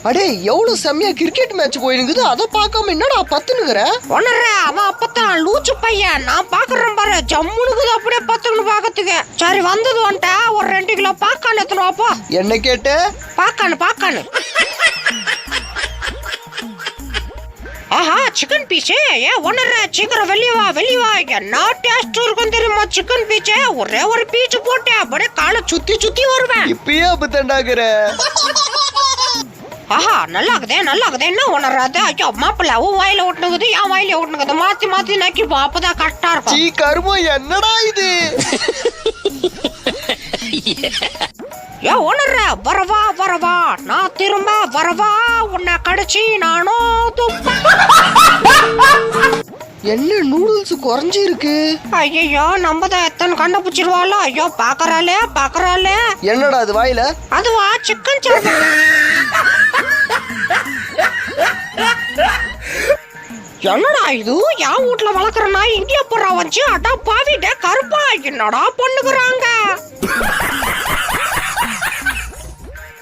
அடே எவ்வளவு செம்மையா கிரிக்கெட் மேட்ச் போயிருக்குது, அதை பார்க்காம என்னடா பத்துனுக்குற? ஒன்னர அவன் அப்பத்தான் லூச்சு பையன், நான் பாக்குறேன் பாரு, ஜம்முனுக்குது அப்படியே பத்துன்னு பாக்கிறதுக்கு. சரி வந்தது வந்துட்ட, ஒரு 2 கிலோ பாக்கான் எத்தனை வாப்பா. என்ன கேட்ட? பாக்கானு ஆஹா சிக்கன் பீஸ். ஒன்னர சீக்கிரம் வெளிய வா என்ன டேஸ்ட் இருக்கும் தெரியுமா சிக்கன் பீஸ். ஒரே ஒரு பீஸ் போட்டு அப்படியே காலை சுத்தி வருவேன். இப்பயே அப்பதாண்டாக்குற. ஆஹா நல்லா இருக்குதே என்ன உணராது. ஐயோ மாப்பிள்ள உன் வாயில ஓட்டுனுக்குது, என் வாயில ஓட்டுனுக்குது, மாத்தி நக்கிப்போ, அப்பதான் கரெக்டா இருக்கும். சீ கருமோ, என்னடா இது? உணர்ற வரவா நான் திரும்ப வரவா, உன்னை கடிச்சு நானும் என்ன நூடுல்ஸ் குறைஞ்சி இருக்கு? ஐயோ நம்ம தான் எத்தனை கண்டுபிடிச்சிருவாளோ. ஐயோ பாக்குறாளே. என்னடா அது வாயில? அதுவா சிக்கன் சாப்பிட. என்னடா இது, என் வீட்டுல வளர்க்குற நாய் இந்தியா போறா வச்சு அடா பாவிட்ட கருப்பா என்னடா பண்ணுக்குறாங்க.